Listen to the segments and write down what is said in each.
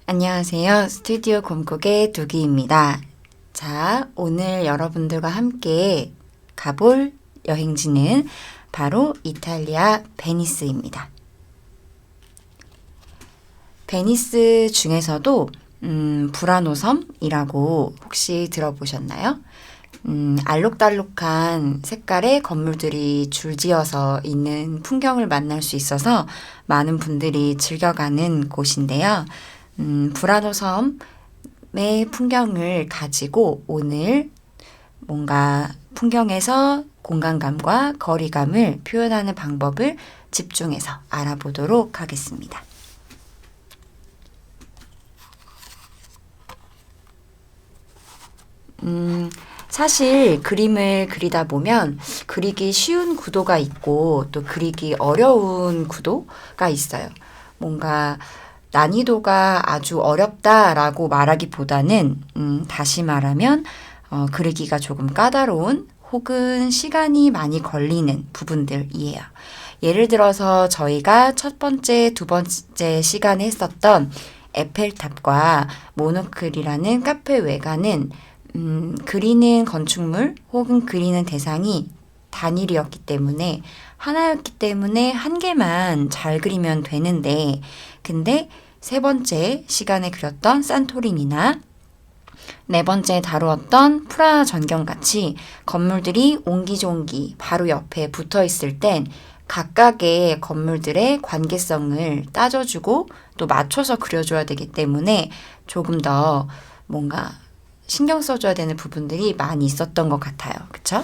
안녕하세요. 스튜디오 곰국의 두기입니다. 자, 오늘 여러분들과 함께 가볼 여행지는 바로 이탈리아 베니스입니다. 베니스 중에서도 부라노 섬이라고 혹시 들어보셨나요? 알록달록한 색깔의 건물들이 줄지어서 있는 풍경을 만날 수 있어서 많은 분들이 즐겨가는 곳인데요. 부라노 섬의 풍경을 가지고 오늘 뭔가 풍경에서 공간감과 거리감을 표현하는 방법을 집중해서 알아보도록 하겠습니다. 사실 그림을 그리다 보면 그리기 쉬운 구도가 있고 또 그리기 어려운 구도가 있어요. 뭔가 난이도가 아주 어렵다라고 말하기보다는 다시 말하면 그리기가 조금 까다로운 혹은 시간이 많이 걸리는 부분들이에요. 예를 들어서 저희가 첫 번째, 두 번째 시간에 했었던 에펠탑과 모노클이라는 카페 외관은 그리는 건축물 혹은 그리는 대상이 단일이었기 때문에 하나였기 때문에 한 개만 잘 그리면 되는데 근데 세 번째 시간에 그렸던 산토리니나 네 번째 다루었던 프라하 전경같이 건물들이 옹기종기 바로 옆에 붙어 있을 땐 각각의 건물들의 관계성을 따져주고 또 맞춰서 그려줘야 되기 때문에 조금 더 뭔가 신경 써줘야 되는 부분들이 많이 있었던 것 같아요. 그쵸?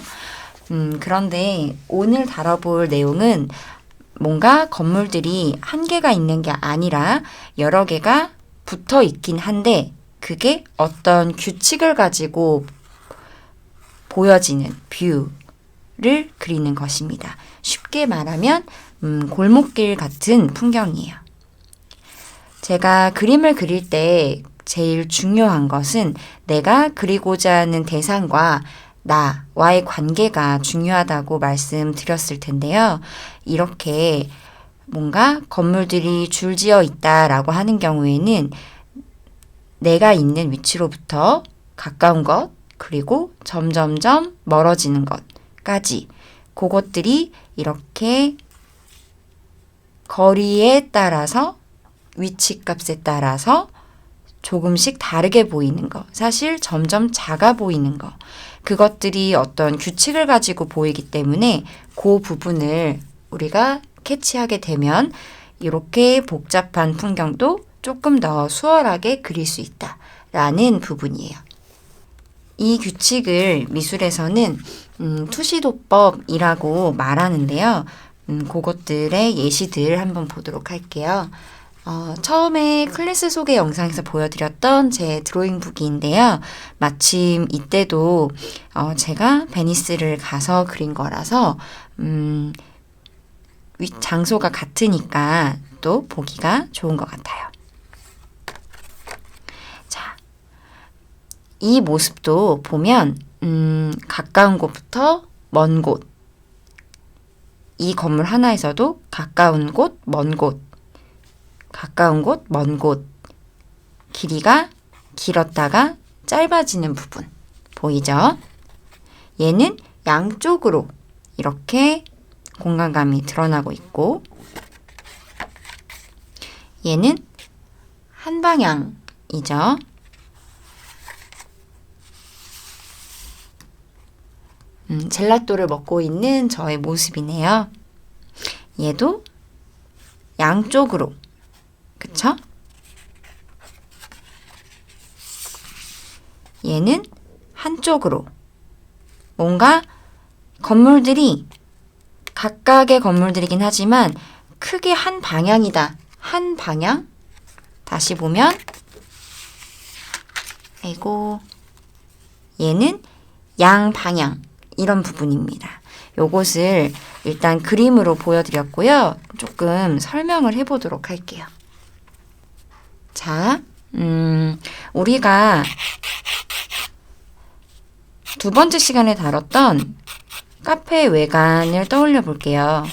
그런데 오늘 다뤄볼 내용은 뭔가 건물들이 한 개가 있는 게 아니라 여러 개가 붙어 있긴 한데 그게 어떤 규칙을 가지고 보여지는 뷰를 그리는 것입니다. 쉽게 말하면 골목길 같은 풍경이에요. 제가 그림을 그릴 때 제일 중요한 것은 내가 그리고자 하는 대상과 나와의 관계가 중요하다고 말씀드렸을 텐데요. 이렇게 뭔가 건물들이 줄지어 있다라고 하는 경우에는 내가 있는 위치로부터 가까운 것, 그리고 점점점 멀어지는 것까지 그것들이 이렇게 거리에 따라서 위치값에 따라서 조금씩 다르게 보이는 거, 사실 점점 작아 보이는 거, 그것들이 어떤 규칙을 가지고 보이기 때문에 그 부분을 우리가 캐치하게 되면 이렇게 복잡한 풍경도 조금 더 수월하게 그릴 수 있다라는 부분이에요. 이 규칙을 미술에서는 투시도법이라고 말하는데요. 그것들의 예시들 한번 보도록 할게요. 처음에 클래스 소개 영상에서 보여드렸던 제 드로잉북인데요. 마침 이때도 제가 베니스를 가서 그린 거라서 장소가 같으니까 또 보기가 좋은 것 같아요. 자, 이 모습도 보면 가까운 곳부터 먼 곳, 이 건물 하나에서도 가까운 곳, 먼 곳, 가까운 곳, 먼 곳, 길이가 길었다가 짧아지는 부분 보이죠? 얘는 양쪽으로 이렇게 공간감이 드러나고 있고 얘는 한 방향이죠. 젤라또를 먹고 있는 저의 모습이네요. 얘도 양쪽으로, 그쵸? 얘는 한쪽으로. 뭔가 건물들이 각각의 건물들이긴 하지만 크게 한 방향이다. 한 방향? 다시 보면 아이고 얘는 양방향 이런 부분입니다. 요것을 일단 그림으로 보여드렸고요. 조금 설명을 해보도록 할게요. 자, 우리가 두 번째 시간에 다뤘던 카페 외관을 떠올려 볼게요.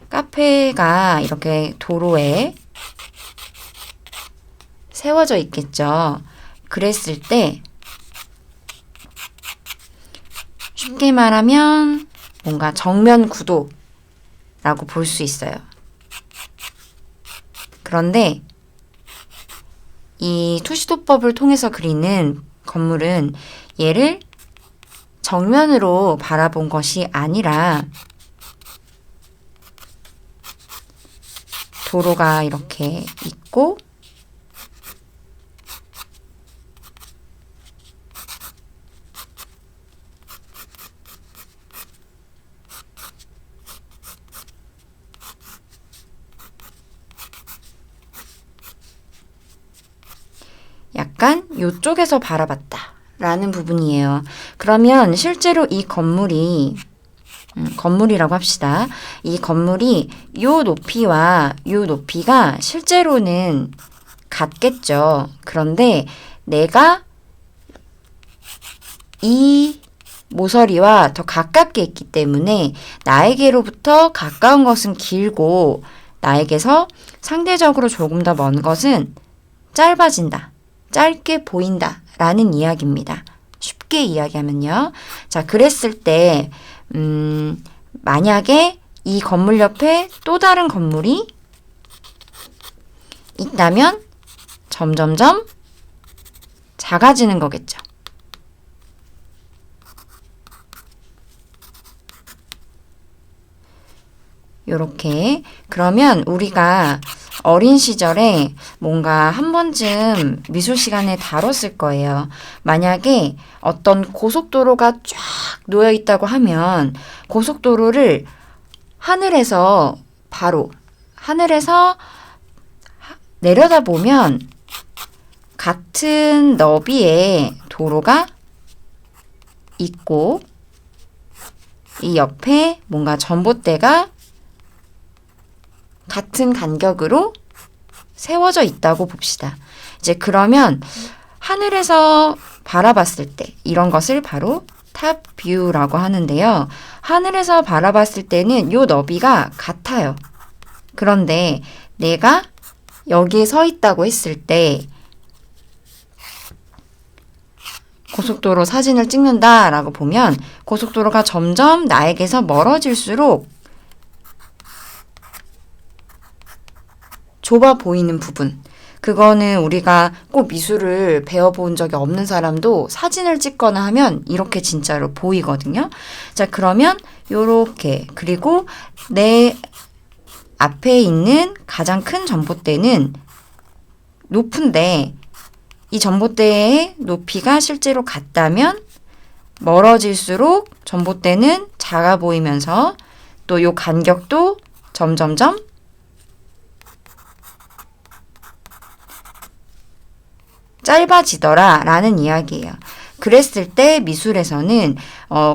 카페가 이렇게 도로에 세워져 있겠죠. 그랬을 때 쉽게 말하면 뭔가 정면 구도라고 볼 수 있어요. 그런데 이 투시도법을 통해서 그리는 건물은 얘를 정면으로 바라본 것이 아니라 도로가 이렇게 있고 약간 이쪽에서 바라봤다 라는 부분이에요. 그러면 실제로 이 건물이 건물이라고 합시다. 이 건물이 요 높이와 요 높이가 실제로는 같겠죠. 그런데 내가 이 모서리와 더 가깝게 있기 때문에 나에게로부터 가까운 것은 길고 나에게서 상대적으로 조금 더 먼 것은 짧아진다. 짧게 보인다. 라는 이야기입니다. 쉽게 이야기하면요. 자, 그랬을 때 만약에 이 건물 옆에 또 다른 건물이 있다면 점점점 작아지는 거겠죠. 요렇게. 그러면 우리가 어린 시절에 뭔가 한 번쯤 미술 시간에 다뤘을 거예요. 만약에 어떤 고속도로가 쫙 놓여 있다고 하면 고속도로를 하늘에서 내려다보면 같은 너비의 도로가 있고 이 옆에 뭔가 전봇대가 같은 간격으로 세워져 있다고 봅시다. 이제 그러면 하늘에서 바라봤을 때 이런 것을 바로 탑 뷰라고 하는데요. 하늘에서 바라봤을 때는 요 너비가 같아요. 그런데 내가 여기에 서 있다고 했을 때 고속도로 사진을 찍는다라고 보면 고속도로가 점점 나에게서 멀어질수록 좁아 보이는 부분. 그거는 우리가 꼭 미술을 배워본 적이 없는 사람도 사진을 찍거나 하면 이렇게 진짜로 보이거든요. 자, 그러면 요렇게. 그리고 내 앞에 있는 가장 큰 전봇대는 높은데 이 전봇대의 높이가 실제로 같다면 멀어질수록 전봇대는 작아 보이면서 또 요 간격도 점점점 짧아지더라 라는 이야기예요. 그랬을 때 미술에서는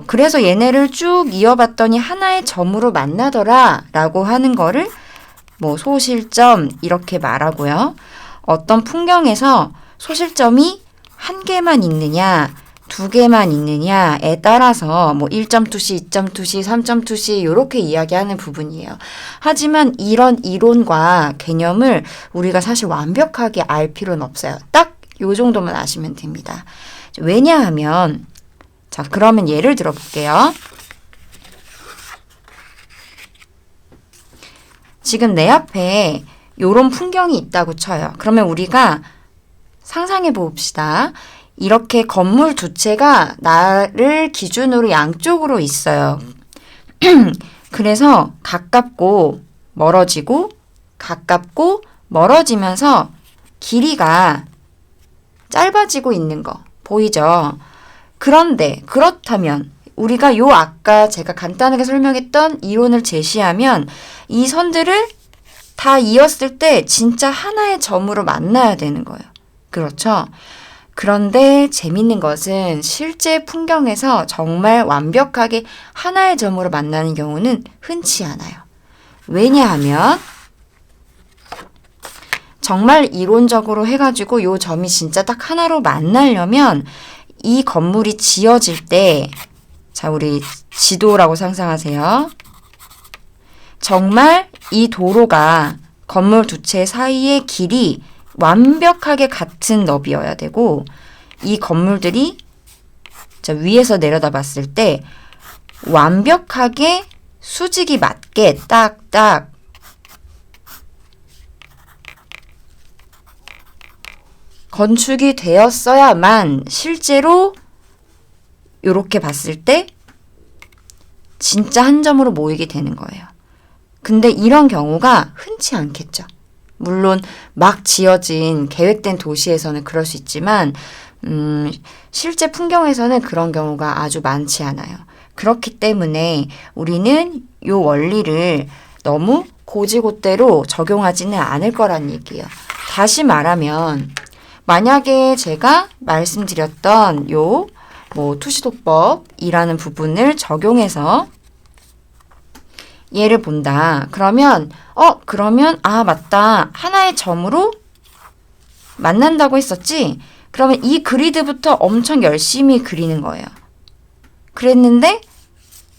그래서 얘네를 쭉 이어봤더니 하나의 점으로 만나더라 라고 하는 거를 뭐 소실점 이렇게 말하고요. 어떤 풍경에서 소실점이 한 개만 있느냐 두 개만 있느냐에 따라서 뭐 1.2시, 2.2시, 3.2시 이렇게 이야기하는 부분이에요. 하지만 이런 이론과 개념을 우리가 사실 완벽하게 알 필요는 없어요. 딱 요 정도만 아시면 됩니다. 왜냐하면 자, 그러면 예를 들어 볼게요. 지금 내 앞에 요런 풍경이 있다고 쳐요. 그러면 우리가 상상해 봅시다. 이렇게 건물 두 채가 나를 기준으로 양쪽으로 있어요. 그래서 가깝고 멀어지고 가깝고 멀어지면서 길이가 짧아지고 있는 거 보이죠? 그런데 그렇다면 우리가 요 아까 제가 간단하게 설명했던 이론을 제시하면 이 선들을 다 이었을 때 진짜 하나의 점으로 만나야 되는 거예요. 그렇죠? 그런데 재밌는 것은 실제 풍경에서 정말 완벽하게 하나의 점으로 만나는 경우는 흔치 않아요. 왜냐하면 정말 이론적으로 해가지고 요 점이 진짜 딱 하나로 만나려면 이 건물이 지어질 때, 자, 우리 지도라고 상상하세요. 정말 이 도로가 건물 두 채 사이의 길이 완벽하게 같은 너비여야 되고 이 건물들이 위에서 내려다 봤을 때 완벽하게 수직이 맞게 딱딱 건축이 되었어야만 실제로 이렇게 봤을 때 진짜 한 점으로 모이게 되는 거예요. 근데 이런 경우가 흔치 않겠죠. 물론 막 지어진 계획된 도시에서는 그럴 수 있지만 실제 풍경에서는 그런 경우가 아주 많지 않아요. 그렇기 때문에 우리는 이 원리를 너무 고지고대로 적용하지는 않을 거란 얘기예요. 다시 말하면 만약에 제가 말씀드렸던 요 투시도법이라는 부분을 적용해서 얘를 본다. 그러면 맞다. 하나의 점으로 만난다고 했었지? 그러면 이 그리드부터 엄청 열심히 그리는 거예요. 그랬는데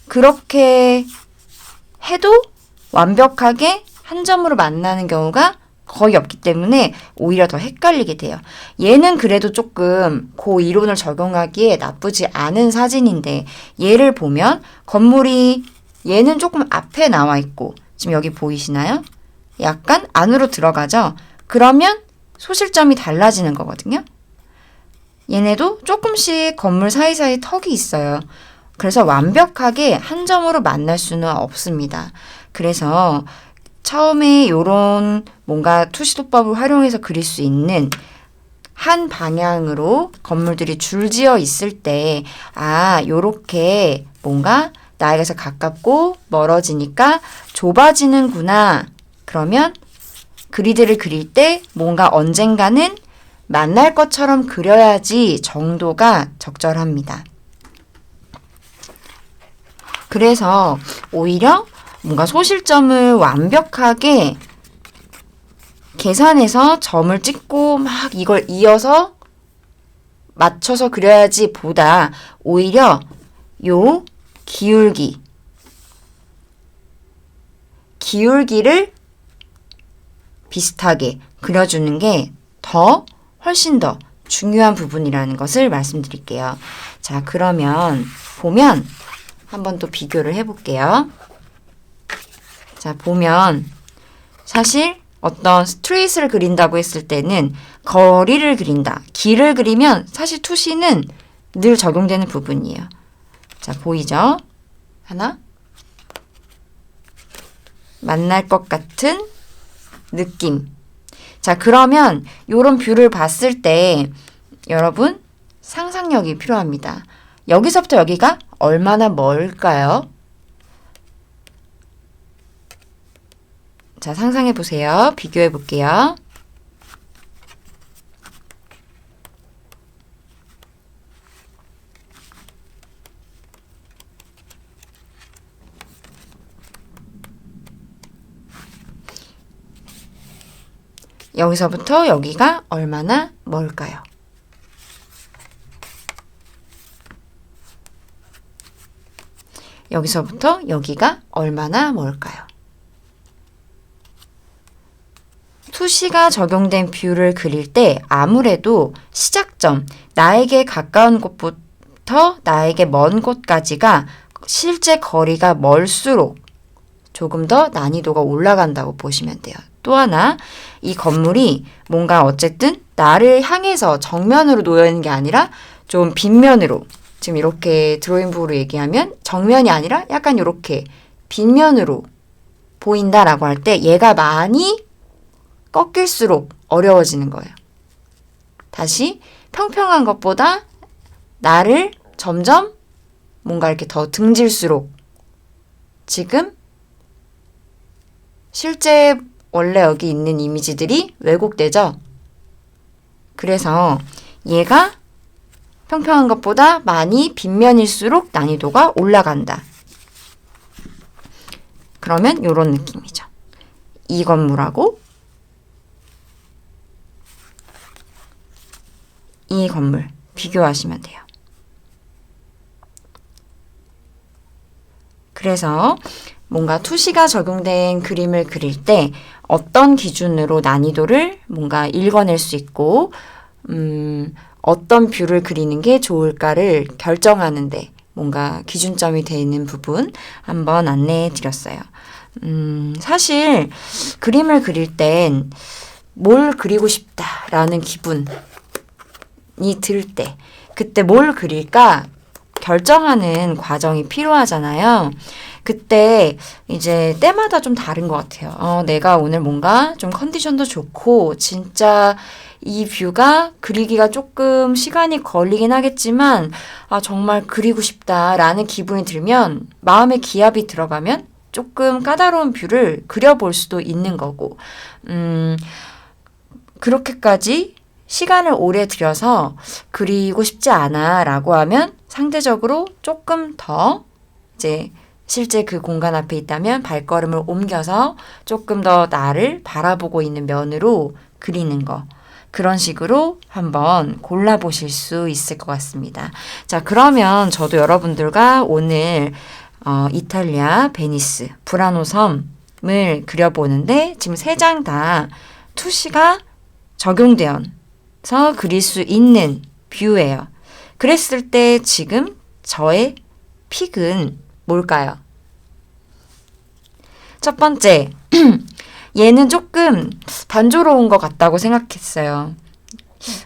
그렇게 해도 완벽하게 한 점으로 만나는 경우가 거의 없기 때문에 오히려 더 헷갈리게 돼요. 얘는 그래도 조금 그 이론을 적용하기에 나쁘지 않은 사진인데 얘를 보면 건물이 얘는 조금 앞에 나와 있고 지금 여기 보이시나요? 약간 안으로 들어가죠? 그러면 소실점이 달라지는 거거든요. 얘네도 조금씩 건물 사이사이 턱이 있어요. 그래서 완벽하게 한 점으로 만날 수는 없습니다. 그래서 처음에 요런 뭔가 투시도법을 활용해서 그릴 수 있는 한 방향으로 건물들이 줄지어 있을 때 요렇게 뭔가 나에게서 가깝고 멀어지니까 좁아지는구나. 그러면 그리드를 그릴 때 뭔가 언젠가는 만날 것처럼 그려야지 정도가 적절합니다. 그래서 오히려 뭔가 소실점을 완벽하게 계산해서 점을 찍고 막 이걸 이어서 맞춰서 그려야지 보다 오히려 요 기울기를 비슷하게 그려주는 게 훨씬 더 중요한 부분이라는 것을 말씀드릴게요. 자, 그러면 보면 한번 또 비교를 해볼게요. 자, 보면 사실 어떤 스트레이트를 그린다고 했을 때는 거리를 그린다. 길을 그리면 사실 투시는 늘 적용되는 부분이에요. 자, 보이죠? 하나. 만날 것 같은 느낌. 자, 그러면 요런 뷰를 봤을 때 여러분 상상력이 필요합니다. 여기서부터 여기가 얼마나 멀까요? 자, 상상해 보세요. 비교해 볼게요. 여기서부터 여기가 얼마나 멀까요? 여기서부터 여기가 얼마나 멀까요? 투시가 적용된 뷰를 그릴 때 아무래도 시작점, 나에게 가까운 곳부터 나에게 먼 곳까지가 실제 거리가 멀수록 조금 더 난이도가 올라간다고 보시면 돼요. 또 하나, 이 건물이 뭔가 어쨌든 나를 향해서 정면으로 놓여 있는 게 아니라 좀 빗면으로, 지금 이렇게 드로잉북으로 얘기하면 정면이 아니라 약간 이렇게 빗면으로 보인다라고 할 때 얘가 많이 꺾일수록 어려워지는 거예요. 다시 평평한 것보다 나를 점점 뭔가 이렇게 더 등질수록 지금 실제 원래 여기 있는 이미지들이 왜곡되죠? 그래서 얘가 평평한 것보다 많이 빗면일수록 난이도가 올라간다. 그러면 이런 느낌이죠. 이 건물하고 이 건물 비교하시면 돼요. 뭔가 투시가 적용된 그림을 그릴 때 어떤 기준으로 난이도를 뭔가 읽어낼 수 있고, 어떤 뷰를 그리는 게 좋을까를 결정하는데 뭔가 기준점이 되는 부분 한번 안내해 드렸어요. 사실 그림을 그릴 땐 뭘 그리고 싶다라는 기분이 들 때, 그때 뭘 그릴까 결정하는 과정이 필요하잖아요. 그때 이제 때마다 좀 다른 것 같아요. 내가 오늘 뭔가 좀 컨디션도 좋고 진짜 이 뷰가 그리기가 조금 시간이 걸리긴 하겠지만 정말 그리고 싶다라는 기분이 들면 마음의 기압이 들어가면 조금 까다로운 뷰를 그려볼 수도 있는 거고 그렇게까지 시간을 오래 들여서 그리고 싶지 않아 라고 하면 상대적으로 조금 더 이제 실제 그 공간 앞에 있다면 발걸음을 옮겨서 조금 더 나를 바라보고 있는 면으로 그리는 거. 그런 식으로 한번 골라보실 수 있을 것 같습니다. 자, 그러면 저도 여러분들과 오늘 이탈리아 베니스 브라노 섬을 그려보는데 지금 3장 다 투시가 적용되어서 그릴 수 있는 뷰예요. 그랬을 때 지금 저의 픽은 뭘까요? 첫 번째, 얘는 조금 단조로운 것 같다고 생각했어요.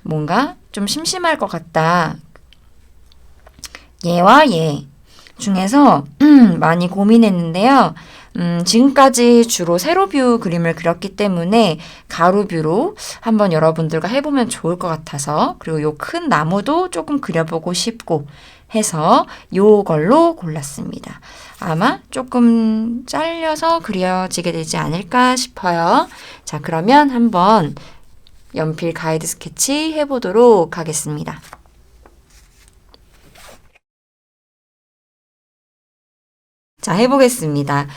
뭔가 좀 심심할 것 같다. 얘와 얘 중에서 많이 고민했는데요. 지금까지 주로 세로뷰 그림을 그렸기 때문에 가로뷰로 한번 여러분들과 해보면 좋을 것 같아서, 그리고 요 큰 나무도 조금 그려보고 싶고 해서 요걸로 골랐습니다. 아마 조금 잘려서 그려지게 되지 않을까 싶어요. 자, 그러면 한번 연필 가이드 스케치 해보도록 하겠습니다. 자, 해보겠습니다.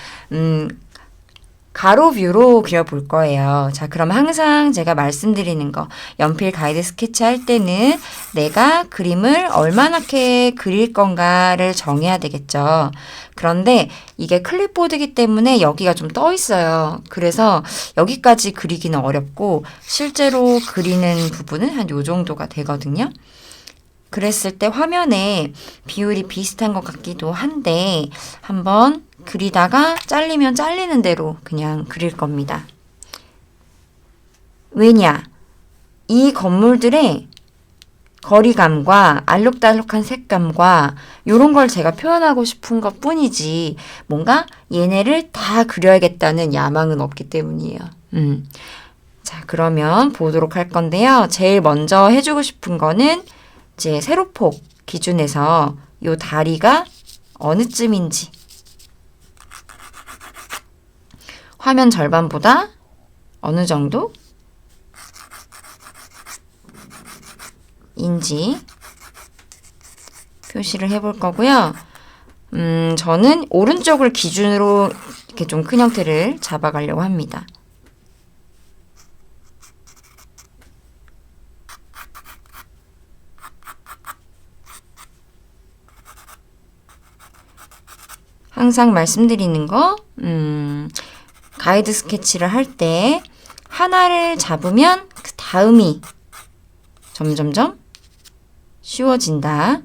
가로뷰로 그려볼 거예요. 자, 그럼 항상 제가 말씀드리는 거, 연필 가이드 스케치 할 때는 내가 그림을 얼마나게 그릴 건가를 정해야 되겠죠. 그런데 이게 클립보드이기 때문에 여기가 좀 떠 있어요. 그래서 여기까지 그리기는 어렵고 실제로 그리는 부분은 한 요 정도가 되거든요. 그랬을 때 화면에 비율이 비슷한 것 같기도 한데 한번 그리다가 잘리면 잘리는 대로 그냥 그릴 겁니다. 왜냐? 이 건물들의 거리감과 알록달록한 색감과 이런 걸 제가 표현하고 싶은 것 뿐이지 뭔가 얘네를 다 그려야겠다는 야망은 없기 때문이에요. 자, 그러면 보도록 할 건데요. 제일 먼저 해주고 싶은 거는 이제 세로폭 기준에서 요 다리가 어느 쯤인지 화면 절반보다 어느 정도 인지 표시를 해볼 거고요. 저는 오른쪽을 기준으로 이렇게 좀 큰 형태를 잡아가려고 합니다. 항상 말씀드리는 거, 가이드 스케치를 할 때 하나를 잡으면 그 다음이 점점점 쉬워진다.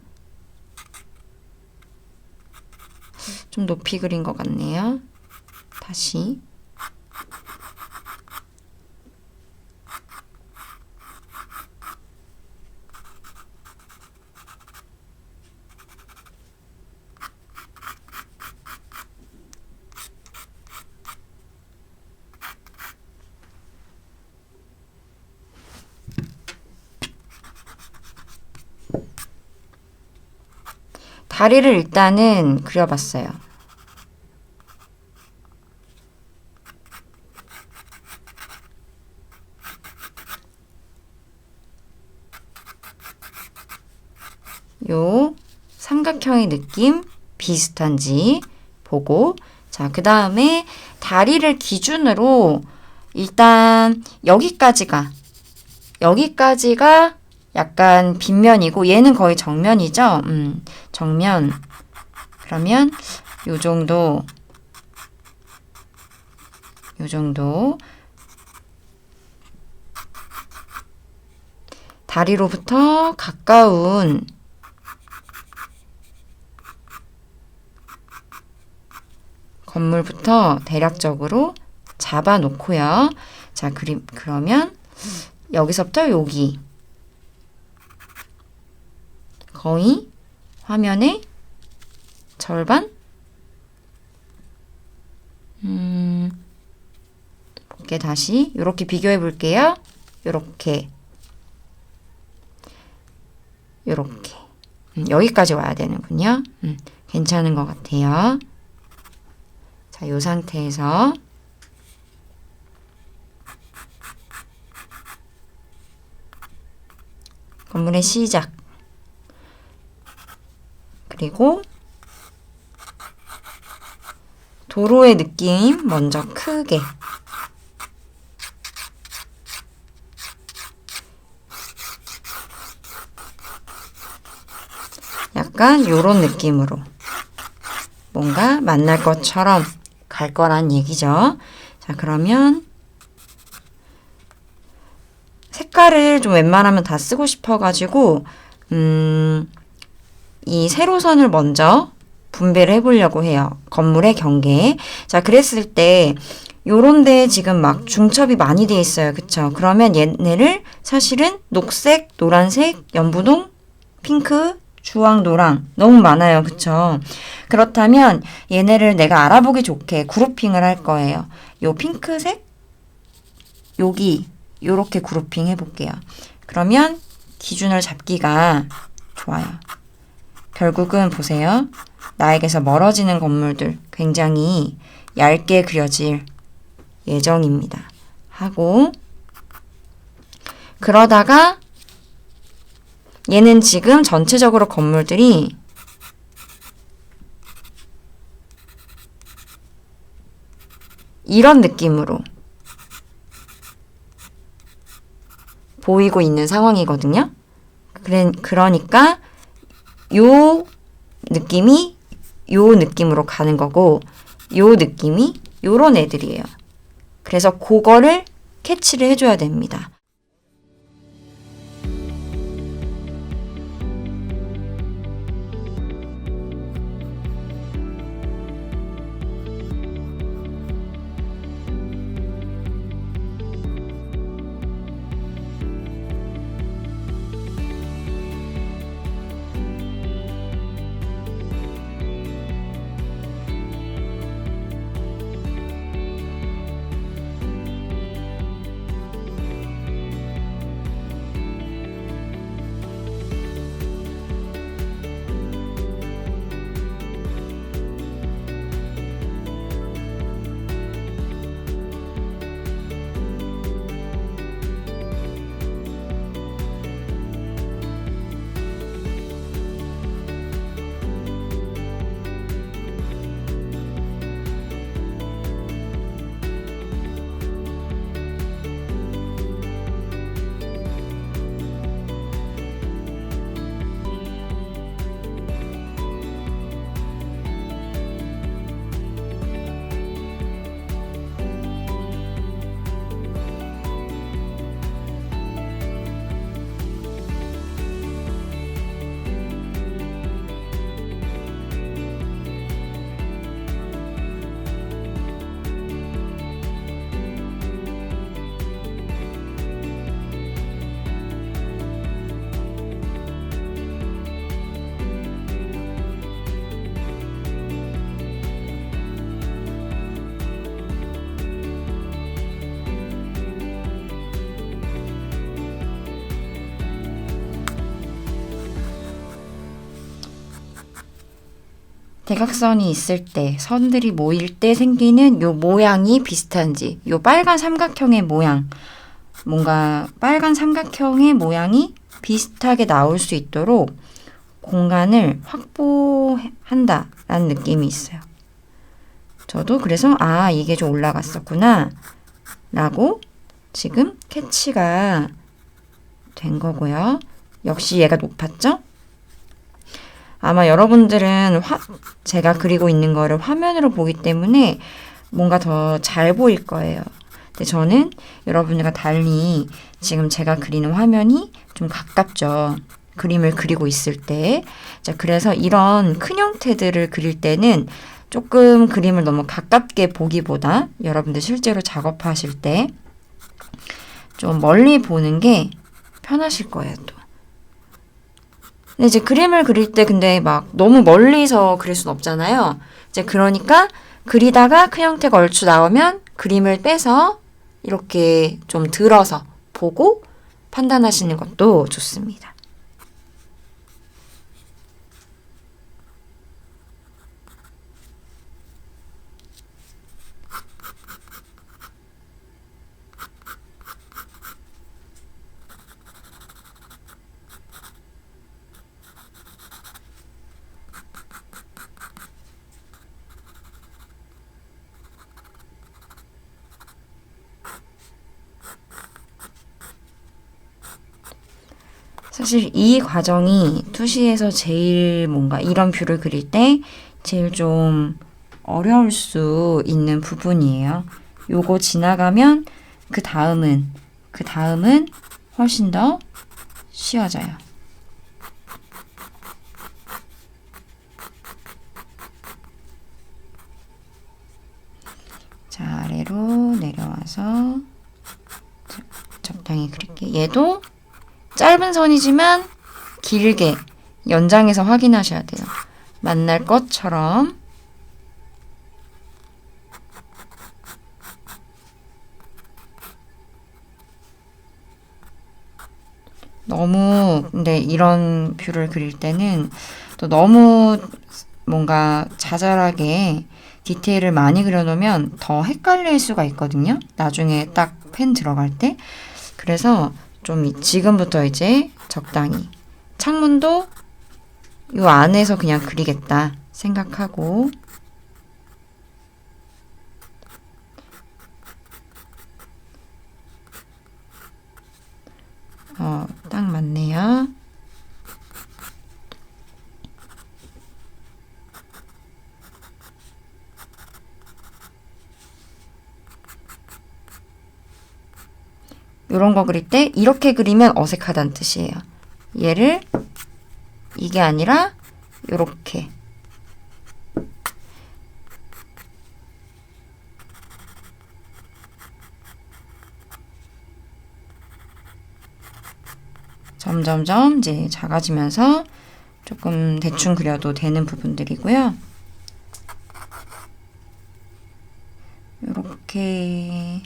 좀 높이 그린 것 같네요. 다시. 다리를 일단은 그려봤어요. 요 삼각형의 느낌 비슷한지 보고, 자, 그 다음에 다리를 기준으로 일단 여기까지가 약간 빗면이고 얘는 거의 정면이죠. 정면. 그러면 요 정도 요 정도. 다리로부터 가까운 건물부터 대략적으로 잡아 놓고요. 자, 그러면 여기서부터 여기 거의 화면의 절반? 볼게 다시 이렇게 비교해 볼게요. 이렇게 여기까지 와야 되는군요. 괜찮은 것 같아요. 자, 이 상태에서 건물의 시작, 그리고 도로의 느낌 먼저 크게, 약간 요런 느낌으로 뭔가 만날 것처럼 갈 거란 얘기죠. 자, 그러면 색깔을 좀 웬만하면 다 쓰고 싶어가지고 이 세로선을 먼저 분배를 해보려고 해요. 건물의 경계. 자, 그랬을 때 요런데 지금 막 중첩이 많이 돼 있어요. 그쵸? 그러면 얘네를 사실은 녹색, 노란색, 연분홍, 핑크, 주황, 노랑 너무 많아요. 그쵸? 그렇다면 얘네를 내가 알아보기 좋게 그룹핑을 할 거예요. 요 핑크색, 여기 요렇게 그룹핑 해볼게요. 그러면 기준을 잡기가 좋아요. 결국은 보세요. 나에게서 멀어지는 건물들 굉장히 얇게 그려질 예정입니다. 하고 그러다가 얘는 지금 전체적으로 건물들이 이런 느낌으로 보이고 있는 상황이거든요. 그러니까 요 느낌이 요 느낌으로 가는 거고 요 느낌이 요런 애들이에요. 그래서 그거를 캐치를 해줘야 됩니다. 대각선이 있을 때, 선들이 모일 때 생기는 요 모양이 비슷한지, 요 빨간 삼각형의 모양, 뭔가 빨간 삼각형의 모양이 비슷하게 나올 수 있도록 공간을 확보한다라는 느낌이 있어요. 저도 그래서 이게 좀 올라갔었구나 라고 지금 캐치가 된 거고요. 역시 얘가 높았죠? 아마 여러분들은 제가 그리고 있는 거를 화면으로 보기 때문에 뭔가 더 잘 보일 거예요. 근데 저는 여러분과 달리 지금 제가 그리는 화면이 좀 가깝죠. 그림을 그리고 있을 때. 자, 그래서 이런 큰 형태들을 그릴 때는 조금 그림을 너무 가깝게 보기보다 여러분들 실제로 작업하실 때 좀 멀리 보는 게 편하실 거예요, 또. 근데 이제 그림을 그릴 때 근데 막 너무 멀리서 그릴 순 없잖아요. 이제 그러니까 그리다가 큰 형태가 얼추 나오면 그림을 빼서 이렇게 좀 들어서 보고 판단하시는 것도 좋습니다. 사실 이 과정이 투시에서 제일 뭔가 이런 뷰를 그릴 때 제일 좀 어려울 수 있는 부분이에요. 요거 지나가면 그 다음은 훨씬 더 쉬워져요. 자, 아래로 내려와서 적당히 그릴게요. 얘도 짧은 선이지만 길게 연장해서 확인하셔야 돼요. 만날 것처럼. 너무 근데 이런 뷰를 그릴 때는 또 너무 뭔가 자잘하게 디테일을 많이 그려놓으면 더 헷갈릴 수가 있거든요. 나중에 딱 펜 들어갈 때. 그래서 좀 지금부터 이제 적당히 창문도 이 안에서 그냥 그리겠다 생각하고 딱 맞네요. 이런 거 그릴 때 이렇게 그리면 어색하다는 뜻이에요. 얘를 이게 아니라 이렇게 점점점 이제 작아지면서 조금 대충 그려도 되는 부분들이고요. 이렇게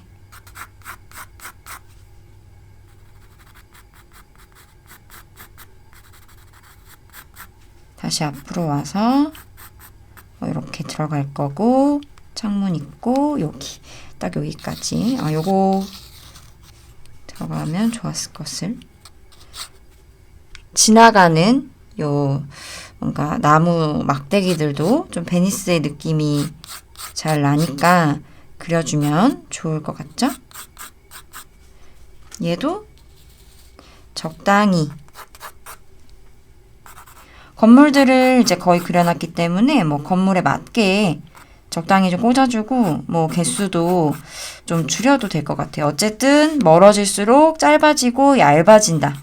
다시 앞으로 와서 이렇게 들어갈 거고 창문 있고 여기 딱 여기까지 요거 들어가면 좋았을 것을 지나가는 요 뭔가 나무 막대기들도 좀 베니스의 느낌이 잘 나니까 그려주면 좋을 것 같죠? 얘도 적당히 건물들을 이제 거의 그려놨기 때문에 뭐 건물에 맞게 적당히 좀 꽂아주고 뭐 개수도 좀 줄여도 될 것 같아요. 어쨌든 멀어질수록 짧아지고 얇아진다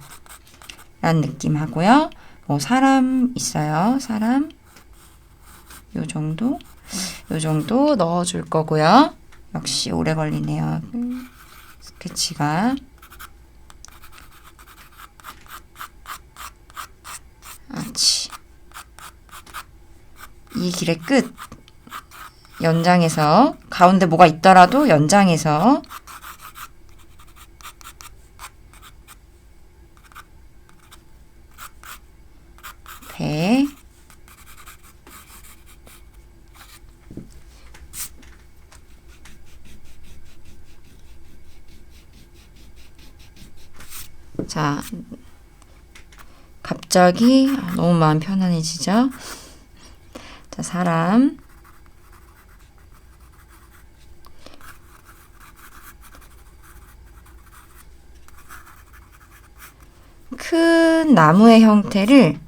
라는 느낌 하고요. 뭐 사람 있어요. 사람 요 정도 넣어줄 거고요. 역시 오래 걸리네요. 스케치가 아치 이 길의 끝 연장해서 가운데 뭐가 있더라도 연장해서 배 자, 갑자기 너무 마음 편안해지죠? 자, 사람 큰 나무의 형태를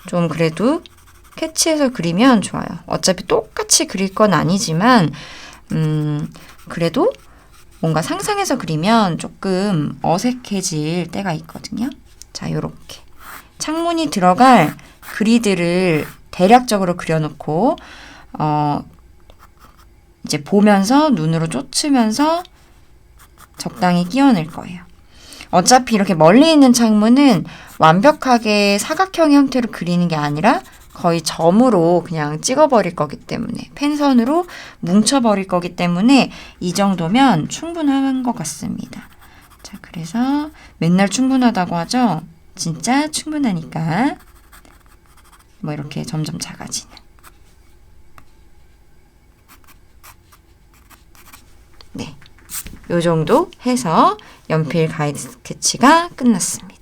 좀 그래도 캐치해서 그리면 좋아요. 어차피 똑같이 그릴 건 아니지만 그래도 뭔가 상상해서 그리면 조금 어색해질 때가 있거든요. 자, 요렇게 창문이 들어갈 그리드를 대략적으로 그려놓고 이제 보면서 눈으로 쫓으면서 적당히 끼워낼 거예요. 어차피 이렇게 멀리 있는 창문은 완벽하게 사각형 형태로 그리는 게 아니라 거의 점으로 그냥 찍어버릴 거기 때문에 펜선으로 뭉쳐버릴 거기 때문에 이 정도면 충분한 것 같습니다. 자, 그래서 맨날 충분하다고 하죠. 진짜 충분하니까 뭐 이렇게 점점 작아지는. 네, 요 정도 해서 연필 가이드 스케치가 끝났습니다.